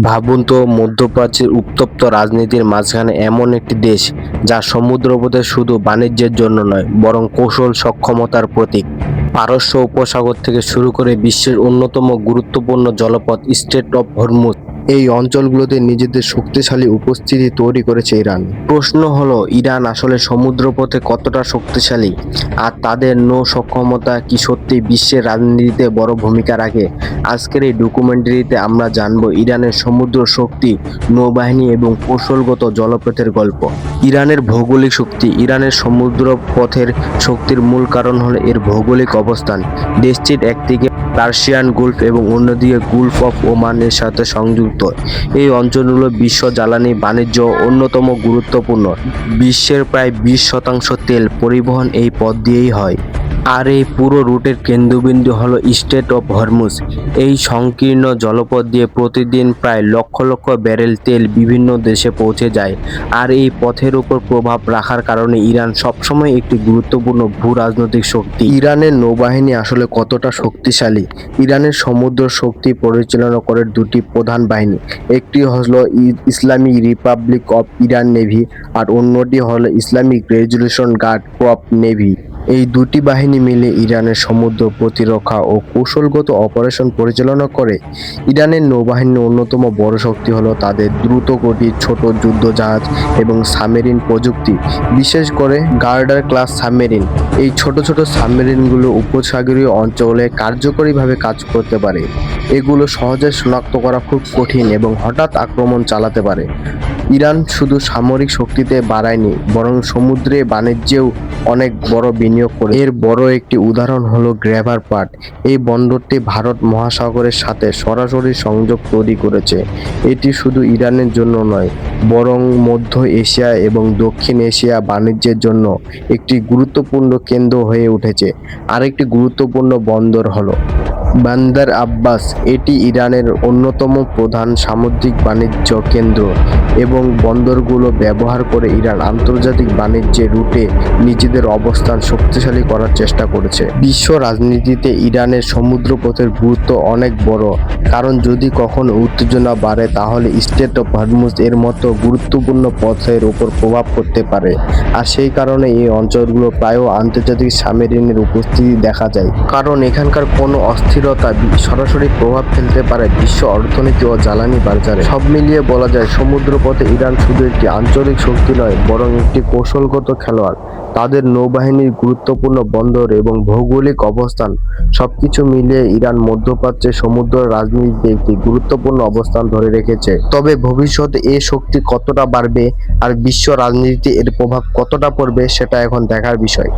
ভাবুন তো, মধ্যপ্রাচ্যের উত্তপ্ত রাজনীতির মাঝখানে এমন একটি দেশ যা সমুদ্রপথে শুধু বাণিজ্যের জন্য নয়, বরং কৌশল সক্ষমতার প্রতীক। পারস্য উপসাগর থেকে শুরু করে বিশ্বের অন্যতম গুরুত্বপূর্ণ জলপথ স্ট্রেট অফ হরমুজ, এই অঞ্চলগুলোতে নিজেদের শক্তিশালী উপস্থিতি তৈরি করেছে ইরান। প্রশ্ন হলো, ইরান আসলে সমুদ্রপথে কতটা শক্তিশালী, আর তাদের নৌ সক্ষমতা কি সত্যি বিশ্বের রাজনীতিতে বড় ভূমিকা রাখে? আজকের এই ডকুমেন্টারিতে আমরা জানব ইরানের সমুদ্র শক্তি, নৌবাহিনী এবং কৌশলগত জলপথের গল্প। ইরানের ভৌগোলিক শক্তি। ইরানের সমুদ্রপথের শক্তির মূল কারণ হলো এর ভৌগোলিক অবস্থান। দেশটির একদিকে পার্সিয়ান গলফ এবং অন্যদিকে গলফ অফ ওমানের সাথে সংযুক্ত। এই অঞ্চলগুলো বিশ্ব জ্বালানি বাণিজ্য অন্যতম গুরুত্বপূর্ণ। বিশ্বের প্রায় 20% তেল পরিবহন এই পথ দিয়েই হয়। আর এই পুরো রুটের কেন্দ্রবিন্দু হলো স্ট্রেট অফ হরমুজ। এই সংকীর্ণ জলপথ দিয়ে প্রতিদিন প্রায় লক্ষ লক্ষ ব্যারেল তেল বিভিন্ন দেশে পৌঁছে যায়। আর এই পথের উপর প্রভাব রাখার কারণে ইরান সবসময় একটি গুরুত্বপূর্ণ ভূ-রাজনৈতিক শক্তি। ইরানের নৌবাহিনী আসলে কতটা শক্তিশালী? ইরানের সমুদ্র শক্তি পরিচালনা করে দুটি প্রধান বাহিনী। একটি হলো Islamic republic of Iran navy, আর অন্যটি হলো Islamic resolution guard corps navy. এই দুটি বাহিনী মিলে ইরানের সমুদ্র প্রতিরক্ষা ও কৌশলগত অপারেশন পরিচালনা করে। ইরানের নৌবাহিনীর অন্যতম বড় শক্তি হলো তাদের দ্রুতগতির ছোট যুদ্ধজাহাজ এবং সাবমেরিন প্রযুক্তি, বিশেষ করে গার্ডার ক্লাস সাবমেরিন। এই ছোট ছোট সাবমেরিনগুলো উপসাগরীয় অঞ্চলে কার্যকরীভাবে কাজ করতে পারে। এগুলো সহজে শনাক্ত করা খুব কঠিন এবং হঠাৎ আক্রমণ চালাতে পারে। ইরান শুধু সামরিক শক্তিতে বাড়ায়নি, বরং সমুদ্রে বাণিজ্যেও অনেক বড় বিনিয়োগ করে। এর বড় একটি উদাহরণ হলো গ্রেভার পার্ট। এই বন্দরটি ভারত মহাসাগরের সাথে সরাসরি সংযোগ তৈরি করেছে। এটি শুধু ইরানের জন্য নয়, বরং মধ্য এশিয়া এবং দক্ষিণ এশিয়া বাণিজ্যের জন্য একটি গুরুত্বপূর্ণ কেন্দ্র হয়ে উঠেছে। আরেকটি গুরুত্বপূর্ণ বন্দর হলো বান্দর আব্বাস। এটি ইরানের অন্যতম প্রধান সামুদ্রিক বাণিজ্য কেন্দ্র এবং বন্দরগুলো ব্যবহার করে ইরান আন্তর্জাতিক বাণিজ্যের রুটে নিজেদের অবস্থান শক্তিশালী করার চেষ্টা করেছে। বিশ্ব রাজনীতিতে ইরানের সমুদ্রপথের গুরুত্ব অনেক বড়, কারণ যদি কখনো উত্তেজনা বাড়ে তাহলে স্ট্রেট অফ হরমুজ এর মতো গুরুত্বপূর্ণ পথের উপর প্রভাব পড়তে পারে। আর সেই কারণে এই অঞ্চলগুলো প্রায়ই আন্তর্জাতিক সাবমেরিনের উপস্থিতি দেখা যায়, কারণ এখানকার কোনো অস্থিরতা সরাসরি প্রভাব ফেলতে পারে বিশ্ব অর্থনীতি ও জ্বালানি বাজারে। সব মিলিয়ে বলা যায়, সমুদ্রপথে ইরান শুধু একটি আঞ্চলিক শক্তি নয়, বরং একটি কৌশলগত খেলোয়াড়। তাদের নৌবাহিনীর গুরুত্বপূর্ণ বন্দর এবং ভৌগোলিক অবস্থান সবকিছু মিলিয়ে ইরান মধ্যপ্রাচ্যের সমুদ্র রাজনীতিতে একটি গুরুত্বপূর্ণ অবস্থান ধরে রেখেছে। তবে ভবিষ্যতে এই শক্তি কতটা বাড়বে আর বিশ্ব রাজনীতিতে এর প্রভাব কতটা পড়বে, সেটা এখন দেখার বিষয়।